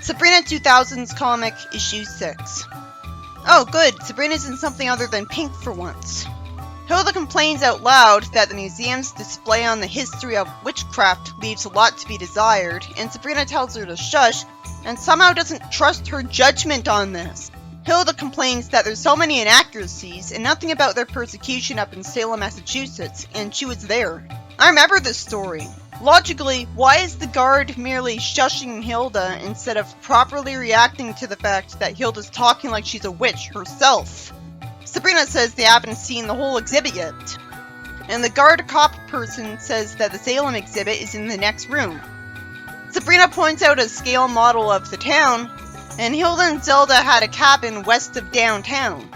Sabrina 2000s comic, issue 6. Oh good, Sabrina's in something other than pink for once. Hilda complains out loud that the museum's display on the history of witchcraft leaves a lot to be desired, and Sabrina tells her to shush, and somehow doesn't trust her judgment on this. Hilda complains that there's so many inaccuracies, and nothing about their persecution up in Salem, Massachusetts, and she was there. I remember this story. Logically, why is the guard merely shushing Hilda instead of properly reacting to the fact that Hilda's talking like she's a witch herself? Sabrina says they haven't seen the whole exhibit yet, and the guard cop person says that the Salem exhibit is in the next room. Sabrina points out a scale model of the town, and Hilda and Zelda had a cabin west of downtown.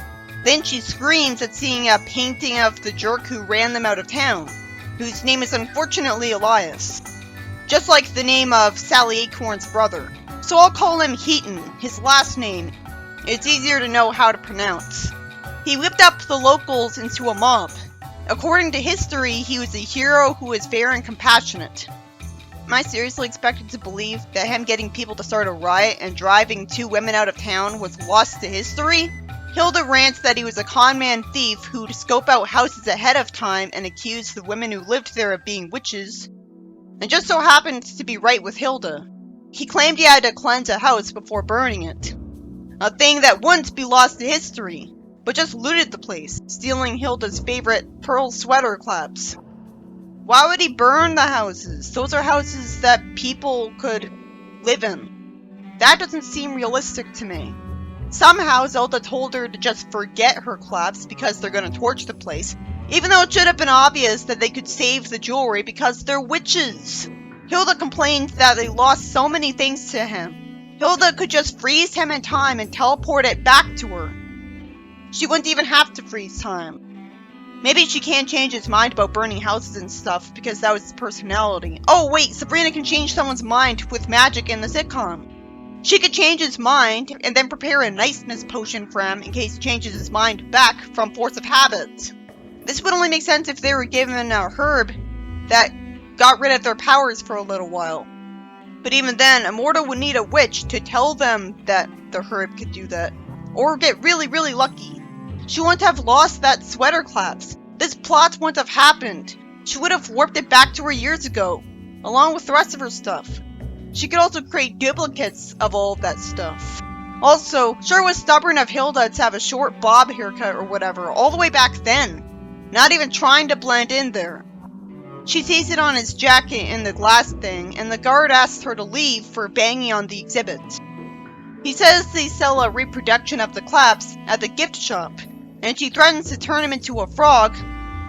Then she screams at seeing a painting of the jerk who ran them out of town, whose name is unfortunately Elias, just like the name of Sally Acorn's brother. So I'll call him Heaton, his last name. It's easier to know how to pronounce. He whipped up the locals into a mob. According to history, he was a hero who was fair and compassionate. Am I seriously expected to believe that him getting people to start a riot and driving 2 women out of town was lost to history? Hilda rants that he was a con-man thief who'd scope out houses ahead of time and accuse the women who lived there of being witches, and just so happened to be right with Hilda. He claimed he had to cleanse a house before burning it, a thing that wouldn't be lost to history, but just looted the place, stealing Hilda's favorite pearl sweater claps. Why would he burn the houses? Those are houses that people could live in. That doesn't seem realistic to me. Somehow Zelda told her to just forget her claps because they're gonna torch the place, even though it should have been obvious that they could save the jewelry because they're witches. Hilda complained that they lost so many things to him. Hilda could just freeze him in time and teleport it back to her. She wouldn't even have to freeze time. Maybe she can't change his mind about burning houses and stuff because that was his personality. Oh wait, Sabrina can change someone's mind with magic in the sitcom. She could change his mind and then prepare a niceness potion for him in case he changes his mind back from force of habit. This would only make sense if they were given a herb that got rid of their powers for a little while. But even then, a mortal would need a witch to tell them that the herb could do that. Or get really, really lucky. She wouldn't have lost that sweater claps. This plot wouldn't have happened. She would have warped it back to her years ago, along with the rest of her stuff. She could also create duplicates of all of that stuff. Also, sure was stubborn of Hilda to have a short bob haircut or whatever all the way back then. Not even trying to blend in there. She sees it on his jacket in the glass thing, and the guard asks her to leave for banging on the exhibit. He says they sell a reproduction of the claps at the gift shop, and she threatens to turn him into a frog,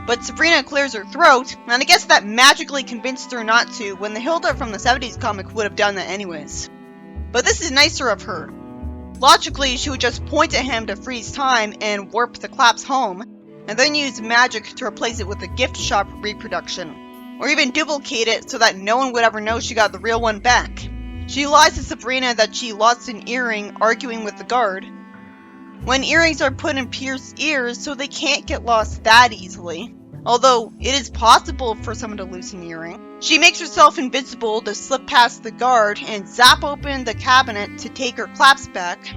but Sabrina clears her throat, and I guess that magically convinced her not to, when the Hilda from the 70s comic would have done that anyways. But this is nicer of her. Logically, she would just point at him to freeze time and warp the claps home, and then use magic to replace it with a gift shop reproduction, or even duplicate it so that no one would ever know she got the real one back. She lies to Sabrina that she lost an earring arguing with the guard, when earrings are put in pierced ears so they can't get lost that easily. Although, it is possible for someone to lose an earring. She makes herself invisible to slip past the guard and zap open the cabinet to take her claps back,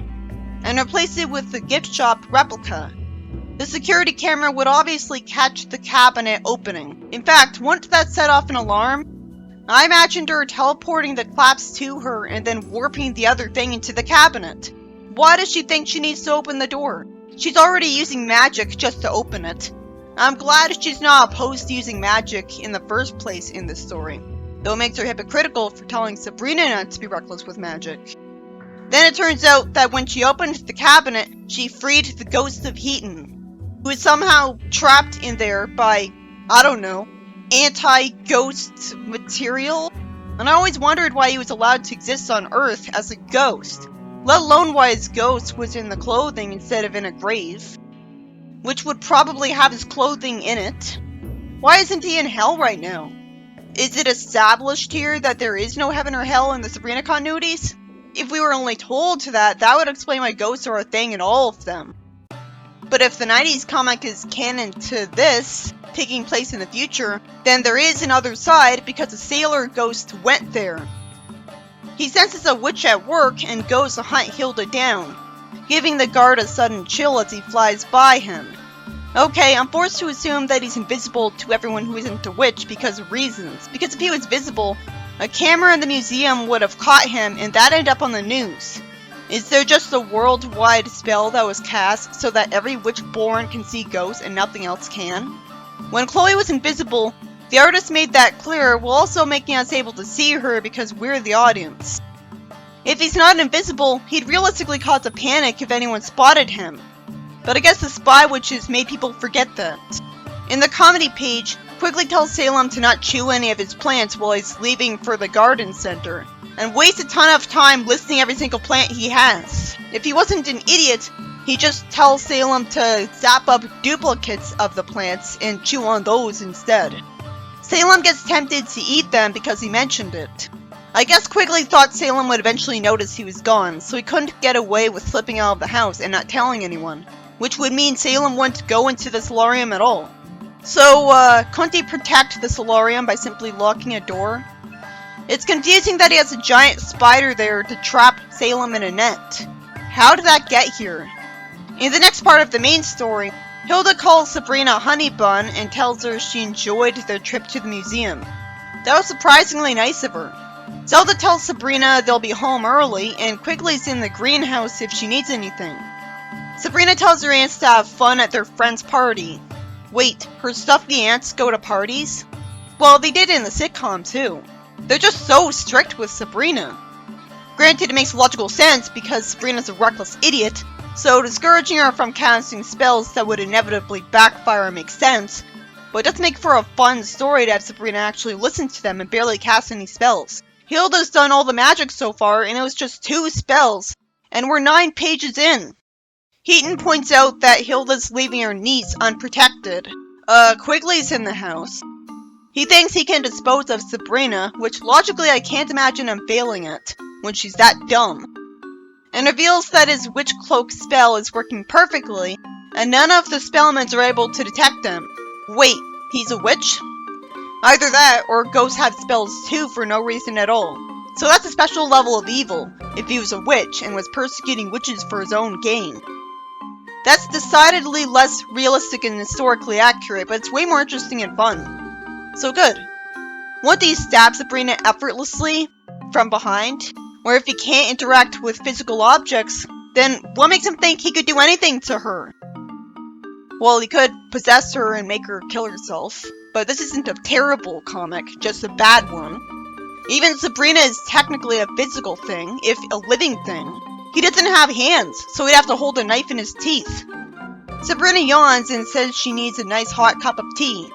and replace it with the gift shop replica. The security camera would obviously catch the cabinet opening. In fact, wouldn't that set off an alarm? I imagined her teleporting the claps to her and then warping the other thing into the cabinet. Why does she think she needs to open the door? She's already using magic just to open it. I'm glad she's not opposed to using magic in the first place in this story, though it makes her hypocritical for telling Sabrina not to be reckless with magic. Then it turns out that when she opened the cabinet, she freed the ghost of Heaton, who is somehow trapped in there by, I don't know, anti-ghost material? And I always wondered why he was allowed to exist on Earth as a ghost, let alone why his ghost was in the clothing instead of in a grave, which would probably have his clothing in it. Why isn't he in hell right now? Is it established here that there is no heaven or hell in the Sabrina continuities? If we were only told to that, that would explain why ghosts are a thing in all of them. But if the 90s comic is canon to this, taking place in the future, then there is an other side because a sailor ghost went there. He senses a witch at work and goes to hunt Hilda down, giving the guard a sudden chill as he flies by him. Okay, I'm forced to assume that he's invisible to everyone who isn't a witch because of reasons. Because if he was visible, a camera in the museum would have caught him and that'd end up on the news. Is there just a worldwide spell that was cast so that every witch born can see ghosts and nothing else can? When Chloe was invisible, the artist made that clear while also making us able to see her because we're the audience. If he's not invisible, he'd realistically cause a panic if anyone spotted him. But I guess the spy witches made people forget that. In the comedy page, Quigley tells Salem to not chew any of his plants while he's leaving for the garden center, and wastes a ton of time listing every single plant he has. If he wasn't an idiot, he'd just tell Salem to zap up duplicates of the plants and chew on those instead. Salem gets tempted to eat them because he mentioned it. I guess Quigley thought Salem would eventually notice he was gone, so he couldn't get away with slipping out of the house and not telling anyone, which would mean Salem wouldn't go into the solarium at all. So, couldn't he protect the solarium by simply locking a door? It's confusing that he has a giant spider there to trap Salem in a net. How did that get here? In the next part of the main story, Hilda calls Sabrina Honey Bun and tells her she enjoyed their trip to the museum. That was surprisingly nice of her. Zelda tells Sabrina they'll be home early, and Quigley's in the greenhouse if she needs anything. Sabrina tells her aunts to have fun at their friend's party. Wait, her stuffy aunts go to parties? Well, they did in the sitcom too. They're just so strict with Sabrina. Granted, it makes logical sense because Sabrina's a reckless idiot, so discouraging her from casting spells that would inevitably backfire makes sense, but it does make for a fun story to have Sabrina actually listen to them and barely cast any spells. Hilda's done all the magic so far, and it was just 2 spells, and we're 9 pages in. Heaton points out that Hilda's leaving her niece unprotected. Quigley's in the house. He thinks he can dispose of Sabrina, which logically I can't imagine him failing at, when she's that dumb. And reveals that his witch cloak spell is working perfectly, and none of the spellmans are able to detect him. Wait, he's a witch? Either that, or ghosts have spells too for no reason at all. So that's a special level of evil, if he was a witch and was persecuting witches for his own gain. That's decidedly less realistic and historically accurate, but it's way more interesting and fun. So good. Won't he stab Sabrina effortlessly from behind? Or if he can't interact with physical objects, then what makes him think he could do anything to her? Well, he could possess her and make her kill herself, but this isn't a terrible comic, just a bad one. Even Sabrina is technically a physical thing, if a living thing. He doesn't have hands, so he'd have to hold a knife in his teeth. Sabrina yawns and says she needs a nice hot cup of tea.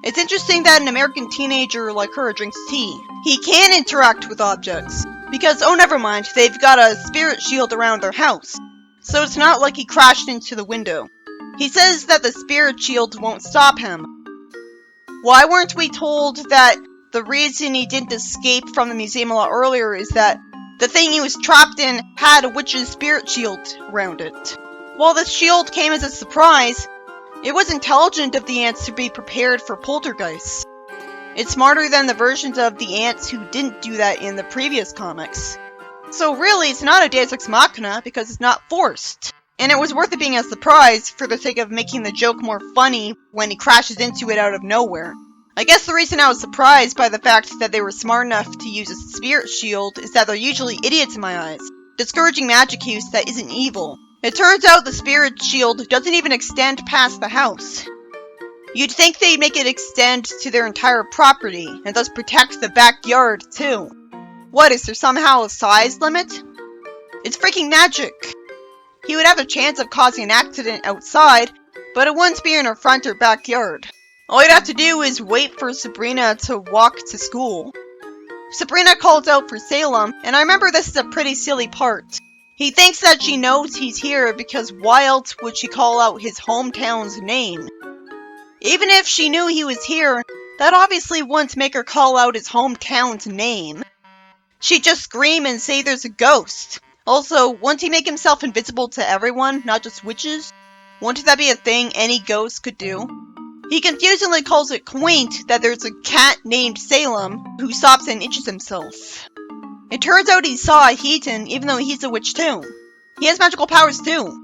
It's interesting that an American teenager like her drinks tea. He can interact with objects, because oh never mind, they've got a spirit shield around their house. So it's not like he crashed into the window. He says that the spirit shield won't stop him. Why weren't we told that the reason he didn't escape from the museum a lot earlier is that the thing he was trapped in had a witch's spirit shield around it? While the shield came as a surprise, it was intelligent of the ants to be prepared for poltergeists. It's smarter than the versions of the ants who didn't do that in the previous comics. So really, it's not a Deus Ex Machina because it's not forced. And it was worth it being a surprise for the sake of making the joke more funny when he crashes into it out of nowhere. I guess the reason I was surprised by the fact that they were smart enough to use a spirit shield is that they're usually idiots in my eyes, discouraging magic use that isn't evil. It turns out the spirit shield doesn't even extend past the house. You'd think they'd make it extend to their entire property, and thus protect the backyard too. What, is there somehow a size limit? It's freaking magic! He would have a chance of causing an accident outside, but it wouldn't be in her front or backyard. All he'd have to do is wait for Sabrina to walk to school. Sabrina calls out for Salem, and I remember this is a pretty silly part. He thinks that she knows he's here because why else would she call out his hometown's name? Even if she knew he was here, that obviously wouldn't make her call out his hometown's name. She'd just scream and say there's a ghost. Also, wouldn't he make himself invisible to everyone, not just witches? Wouldn't that be a thing any ghost could do? He confusingly calls it quaint that there's a cat named Salem who stops and itches himself. It turns out he saw Heaton even though he's a witch too. He has magical powers too.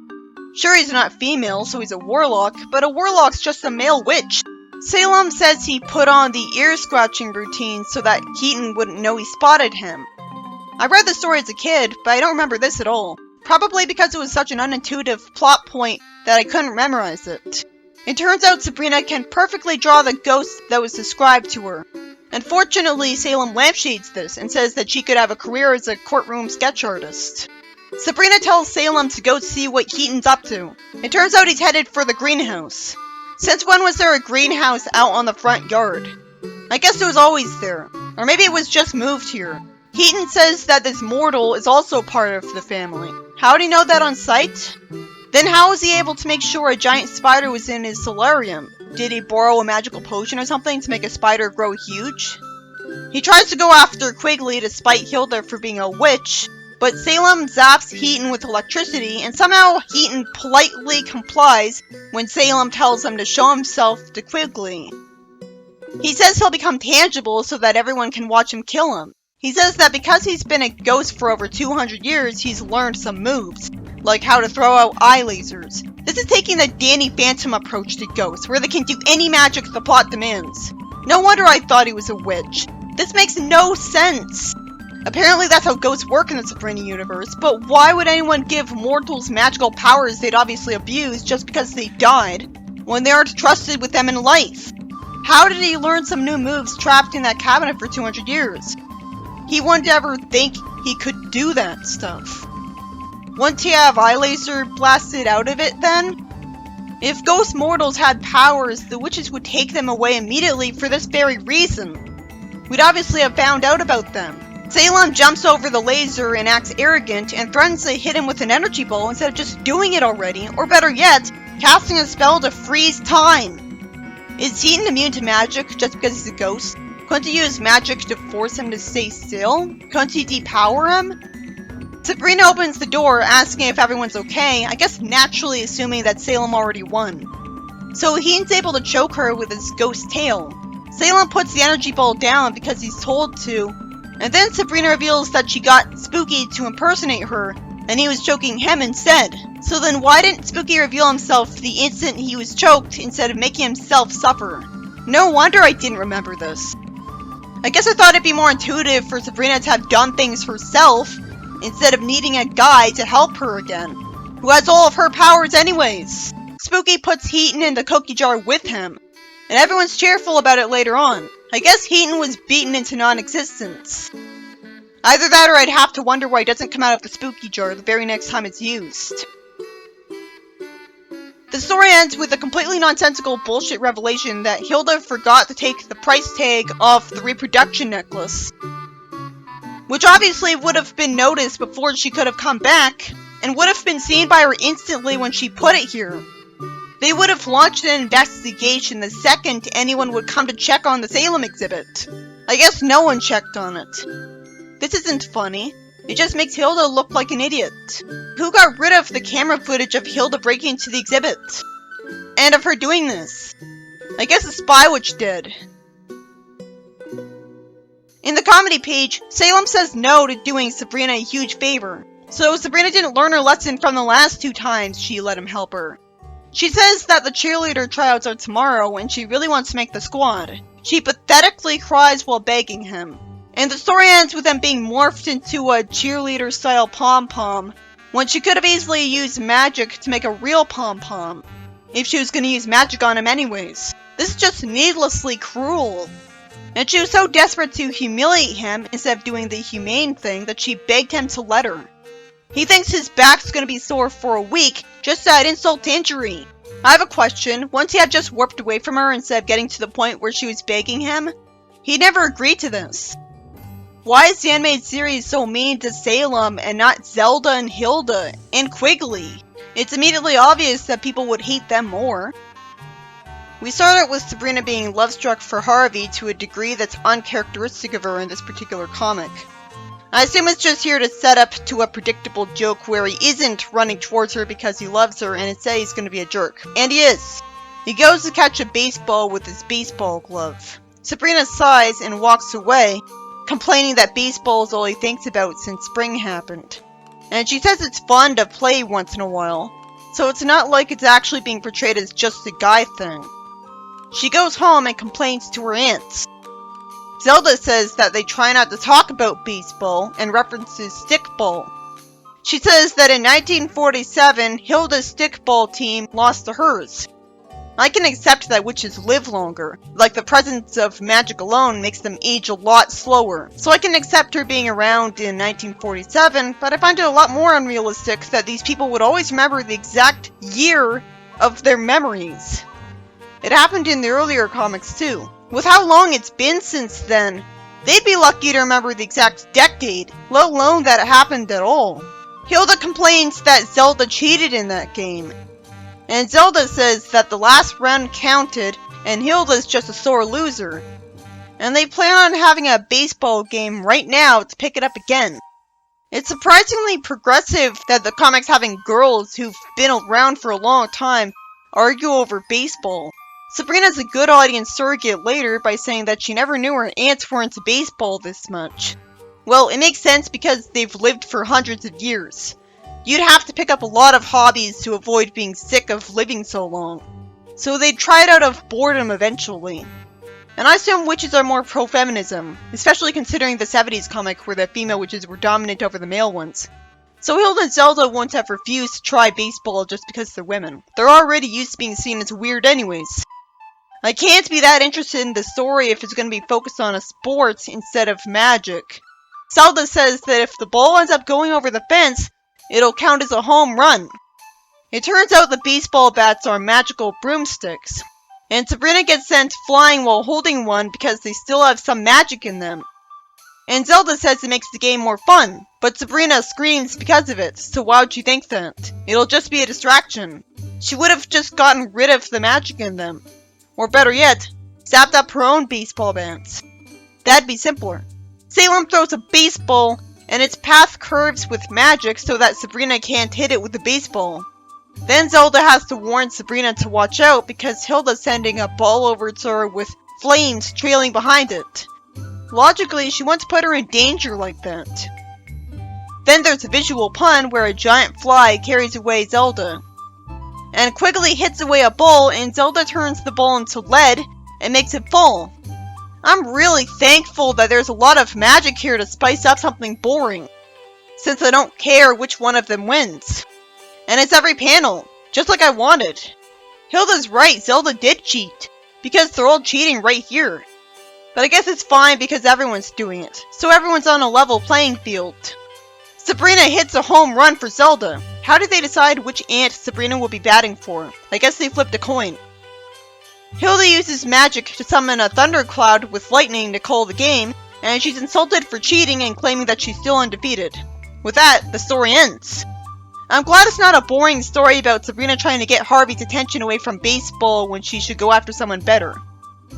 Sure, he's not female, so he's a warlock, but a warlock's just a male witch. Salem says he put on the ear-scratching routine so that Heaton wouldn't know he spotted him. I read the story as a kid, but I don't remember this at all. Probably because it was such an unintuitive plot point that I couldn't memorize it. It turns out Sabrina can perfectly draw the ghost that was described to her. Unfortunately, Salem lampshades this and says that she could have a career as a courtroom sketch artist. Sabrina tells Salem to go see what Heaton's up to. It turns out he's headed for the greenhouse. Since when was there a greenhouse out on the front yard? I guess it was always there. Or maybe it was just moved here. Heaton says that this mortal is also part of the family. How did he know that on sight? Then how was he able to make sure a giant spider was in his solarium? Did he borrow a magical potion or something to make a spider grow huge? He tries to go after Quigley to spite Hilda for being a witch, but Salem zaps Heaton with electricity, and somehow Heaton politely complies when Salem tells him to show himself to Quigley. He says he'll become tangible so that everyone can watch him kill him. He says that because he's been a ghost for over 200 years, he's learned some moves, like how to throw out eye lasers. This is taking the Danny Phantom approach to ghosts, where they can do any magic the plot demands. No wonder I thought he was a witch. This makes no sense. Apparently that's how ghosts work in the Sabrina universe, but why would anyone give mortals magical powers they'd obviously abused just because they died, when they aren't trusted with them in life? How did he learn some new moves trapped in that cabinet for 200 years? He wouldn't ever think he could do that stuff. Wouldn't he have eye laser blasted out of it then? If ghost mortals had powers, the witches would take them away immediately for this very reason. We'd obviously have found out about them. Salem jumps over the laser and acts arrogant and threatens to hit him with an energy ball instead of just doing it already, or better yet, casting a spell to freeze time. Is Heaton immune to magic just because he's a ghost? Couldn't he use magic to force him to stay still? Couldn't he depower him? Sabrina opens the door, asking if everyone's okay, I guess naturally assuming that Salem already won. So Heaton's able to choke her with his ghost tail. Salem puts the energy ball down because he's told to, and then Sabrina reveals that she got Spooky to impersonate her, and he was choking him instead. So then why didn't Spooky reveal himself the instant he was choked instead of making himself suffer? No wonder I didn't remember this. I guess I thought it'd be more intuitive for Sabrina to have done things herself, instead of needing a guy to help her again, who has all of her powers anyways. Spooky puts Heaton in the cookie jar with him, and everyone's cheerful about it later on. I guess Heaton was beaten into non-existence. Either that or I'd have to wonder why he doesn't come out of the spooky jar the very next time it's used. The story ends with a completely nonsensical bullshit revelation that Hilda forgot to take the price tag off the reproduction necklace, which obviously would have been noticed before she could have come back, and would have been seen by her instantly when she put it here. They would have launched an investigation the second anyone would come to check on the Salem exhibit. I guess no one checked on it. This isn't funny. It just makes Hilda look like an idiot. Who got rid of the camera footage of Hilda breaking into the exhibit? And of her doing this? I guess the Spy Witch did. In the comedy page, Salem says no to doing Sabrina a huge favor. So Sabrina didn't learn her lesson from the last 2 times she let him help her. She says that the cheerleader tryouts are tomorrow and she really wants to make the squad. She pathetically cries while begging him. And the story ends with them being morphed into a cheerleader-style pom-pom, when she could have easily used magic to make a real pom-pom, if she was going to use magic on him anyways. This is just needlessly cruel. And she was so desperate to humiliate him instead of doing the humane thing that she begged him to let her. He thinks his back's going to be sore for a week, just at insult to injury. I have a question. Once he had just warped away from her instead of getting to the point where she was begging him, he never agreed to this. Why is the animated series so mean to Salem and not Zelda and Hilda and Quigley? It's immediately obvious that people would hate them more. We start out with Sabrina being love-struck for Harvey to a degree that's uncharacteristic of her in this particular comic. I assume it's just here to set up to a predictable joke where he isn't running towards her because he loves her and instead he's going to be a jerk. And he is. He goes to catch a baseball with his baseball glove. Sabrina sighs and walks away, complaining that baseball is all he thinks about since spring happened. And she says it's fun to play once in a while, so it's not like it's actually being portrayed as just a guy thing. She goes home and complains to her aunts. Zelda says that they try not to talk about baseball and references stickball. She says that in 1947, Hilda's stickball team lost to hers. I can accept that witches live longer, like the presence of magic alone makes them age a lot slower, so I can accept her being around in 1947, but I find it a lot more unrealistic that these people would always remember the exact year of their memories. It happened in the earlier comics too. With how long it's been since then, they'd be lucky to remember the exact decade, let alone that it happened at all. Hilda complains that Zelda cheated in that game, and Zelda says that the last round counted and Hilda's just a sore loser. And they plan on having a baseball game right now to pick it up again. It's surprisingly progressive that the comics having girls who've been around for a long time argue over baseball. Sabrina's a good audience surrogate later by saying that she never knew her aunts were into baseball this much. Well, it makes sense because they've lived for hundreds of years. You'd have to pick up a lot of hobbies to avoid being sick of living so long. So they'd try it out of boredom eventually. And I assume witches are more pro-feminism, especially considering the 70s comic where the female witches were dominant over the male ones. So Hilda and Zelda won't have refused to try baseball just because they're women. They're already used to being seen as weird anyways. I can't be that interested in the story if it's going to be focused on a sport instead of magic. Zelda says that if the ball ends up going over the fence, it'll count as a home run. It turns out the baseball bats are magical broomsticks, and Sabrina gets sent flying while holding one because they still have some magic in them. And Zelda says it makes the game more fun, but Sabrina screams because of it, so why would you think that? It'll just be a distraction. She would have just gotten rid of the magic in them. Or better yet, zapped up her own baseball bats. That'd be simpler. Salem throws a baseball, and its path curves with magic so that Sabrina can't hit it with the baseball. Then Zelda has to warn Sabrina to watch out because Hilda's sending a ball over to her with flames trailing behind it. Logically, she wants to put her in danger like that. Then there's a visual pun where a giant fly carries away Zelda. And Quigley hits away a ball and Zelda turns the ball into lead and makes it fall. I'm really thankful that there's a lot of magic here to spice up something boring, since I don't care which one of them wins. And it's every panel, just like I wanted. Hilda's right, Zelda did cheat, because they're all cheating right here. But I guess it's fine because everyone's doing it, so everyone's on a level playing field. Sabrina hits a home run for Zelda. How did they decide which aunt Sabrina will be batting for? I guess they flipped a coin. Hilda uses magic to summon a thundercloud with lightning to call the game, and she's insulted for cheating and claiming that she's still undefeated. With that, the story ends. I'm glad it's not a boring story about Sabrina trying to get Harvey's attention away from baseball when she should go after someone better.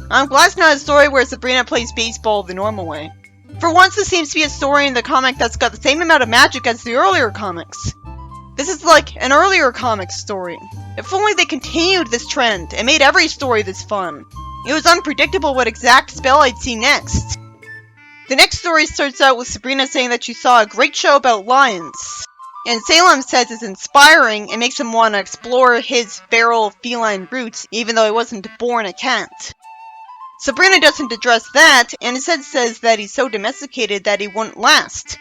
I'm glad it's not a story where Sabrina plays baseball the normal way. For once, this seems to be a story in the comic that's got the same amount of magic as the earlier comics. This is like an earlier comic story. If only they continued this trend and made every story this fun. It was unpredictable what exact spell I'd see next. The next story starts out with Sabrina saying that she saw a great show about lions. And Salem says it's inspiring and makes him want to explore his feral feline roots even though he wasn't born a cat. Sabrina doesn't address that and instead says that he's so domesticated that he wouldn't last.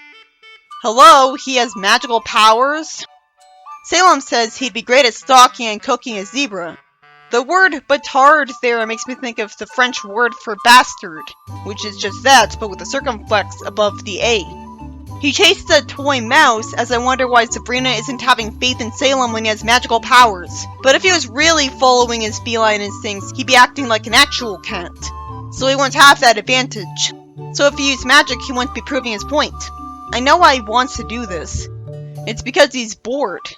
Hello, he has magical powers? Salem says he'd be great at stalking and cooking a zebra. The word bâtard there makes me think of the French word for bastard, which is just that, but with a circumflex above the A. He chased a toy mouse, as I wonder why Sabrina isn't having faith in Salem when he has magical powers. But if he was really following his feline instincts, he'd be acting like an actual cat. So he won't have that advantage. So if he used magic, he wouldn't be proving his point. I know why he wants to do this. It's because he's bored.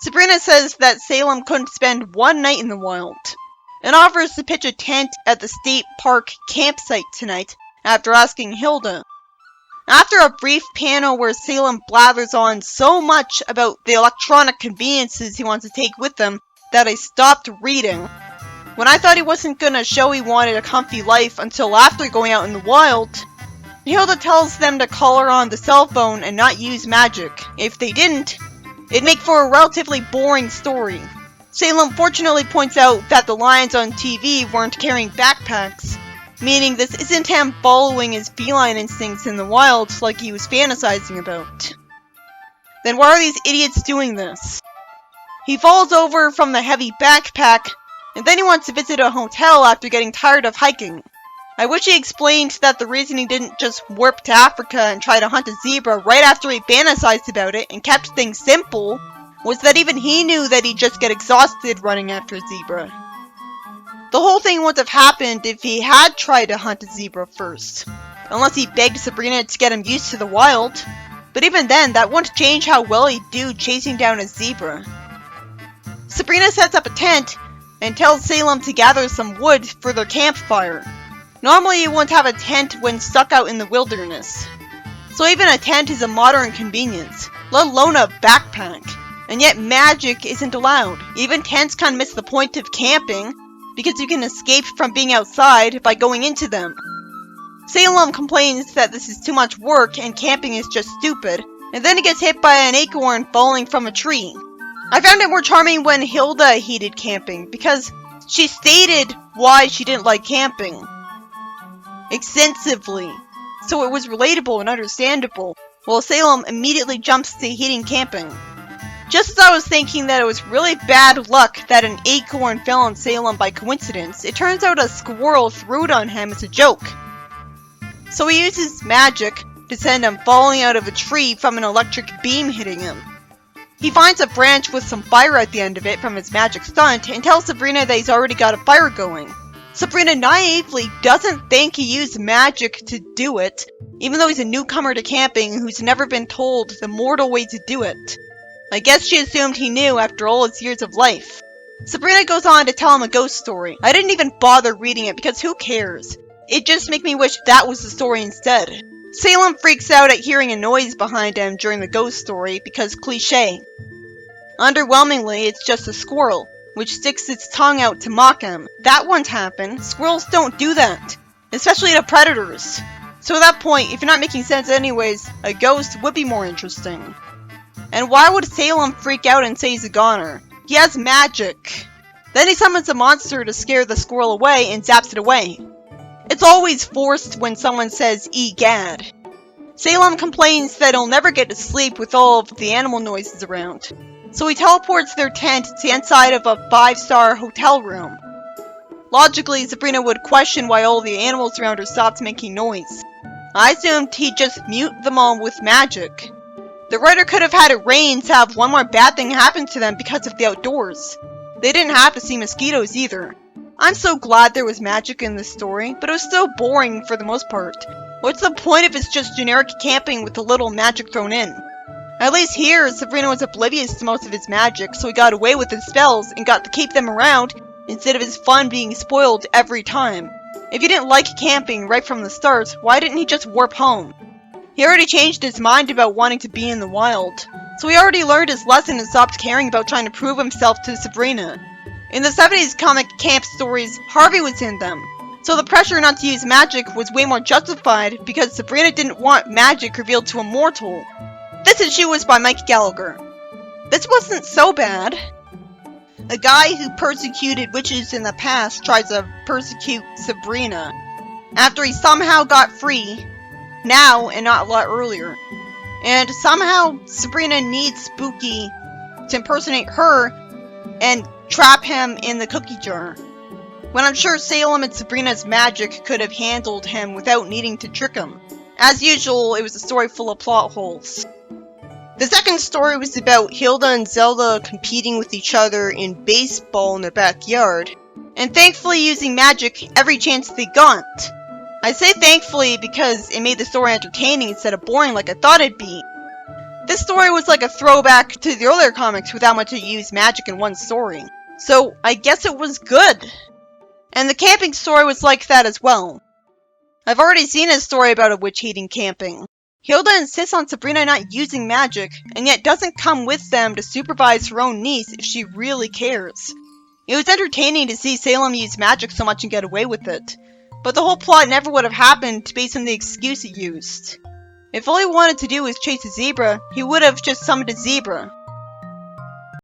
Sabrina says that Salem couldn't spend one night in the wild, and offers to pitch a tent at the state park campsite tonight after asking Hilda. After a brief panel where Salem blathers on so much about the electronic conveniences he wants to take with them that I stopped reading. When I thought he wasn't gonna show he wanted a comfy life until after going out in the wild, Hilda tells them to call her on the cell phone and not use magic. If they didn't, it'd make for a relatively boring story. Salem fortunately points out that the lions on TV weren't carrying backpacks, meaning this isn't him following his feline instincts in the wild like he was fantasizing about. Then why are these idiots doing this? He falls over from the heavy backpack, and then he wants to visit a hotel after getting tired of hiking. I wish he explained that the reason he didn't just warp to Africa and try to hunt a zebra right after he fantasized about it and kept things simple was that even he knew that he'd just get exhausted running after a zebra. The whole thing wouldn't have happened if he had tried to hunt a zebra first, unless he begged Sabrina to get him used to the wild. But even then, that wouldn't change how well he'd do chasing down a zebra. Sabrina sets up a tent and tells Salem to gather some wood for their campfire. Normally you wouldn't have a tent when stuck out in the wilderness. So even a tent is a modern convenience, let alone a backpack. And yet magic isn't allowed. Even tents kind of miss the point of camping, because you can escape from being outside by going into them. Salem complains that this is too much work and camping is just stupid, and then he gets hit by an acorn falling from a tree. I found it more charming when Hilda hated camping, because she stated why she didn't like camping extensively, so it was relatable and understandable, while Salem immediately jumps to hating camping. Just as I was thinking that it was really bad luck that an acorn fell on Salem by coincidence, it turns out a squirrel threw it on him as a joke. So he uses magic to send him falling out of a tree from an electric beam hitting him. He finds a branch with some fire at the end of it from his magic stunt and tells Sabrina that he's already got a fire going. Sabrina naively doesn't think he used magic to do it, even though he's a newcomer to camping who's never been told the mortal way to do it. I guess she assumed he knew after all his years of life. Sabrina goes on to tell him a ghost story. I didn't even bother reading it because who cares? It just makes me wish that was the story instead. Salem freaks out at hearing a noise behind him during the ghost story because cliché. Underwhelmingly, it's just a squirrel, which sticks its tongue out to mock him. That won't happen. Squirrels don't do that, especially to predators. So at that point, if you're not making sense anyways, a ghost would be more interesting. And why would Salem freak out and say he's a goner? He has magic. Then he summons a monster to scare the squirrel away and zaps it away. It's always forced when someone says egad. Salem complains that he'll never get to sleep with all of the animal noises around. So he teleports their tent to the inside of a 5-star hotel room. Logically, Sabrina would question why all the animals around her stopped making noise. I assumed he'd just mute them all with magic. The writer could have had it rain to have one more bad thing happen to them because of the outdoors. They didn't have to see mosquitoes either. I'm so glad there was magic in this story, but it was still boring for the most part. What's the point if it's just generic camping with a little magic thrown in? At least here, Sabrina was oblivious to most of his magic, so he got away with his spells and got to keep them around instead of his fun being spoiled every time. If he didn't like camping right from the start, why didn't he just warp home? He already changed his mind about wanting to be in the wild, so he already learned his lesson and stopped caring about trying to prove himself to Sabrina. In the 70s comic camp stories, Harvey was in them, so the pressure not to use magic was way more justified because Sabrina didn't want magic revealed to a mortal. This issue was by Mike Gallagher. This wasn't so bad. A guy who persecuted witches in the past tries to persecute Sabrina. After he somehow got free, now and not a lot earlier. And somehow Sabrina needs Spooky to impersonate her and trap him in the cookie jar. When I'm sure Salem and Sabrina's magic could have handled him without needing to trick him. As usual, it was a story full of plot holes. The second story was about Hilda and Zelda competing with each other in baseball in their backyard, and thankfully using magic every chance they got. I say thankfully because it made the story entertaining instead of boring like I thought it'd be. This story was like a throwback to the earlier comics with how much it used magic in one story. So I guess it was good. And the camping story was like that as well. I've already seen a story about a witch hating camping. Hilda insists on Sabrina not using magic, and yet doesn't come with them to supervise her own niece if she really cares. It was entertaining to see Salem use magic so much and get away with it. But the whole plot never would have happened based on the excuse he used. If all he wanted to do was chase a zebra, he would have just summoned a zebra.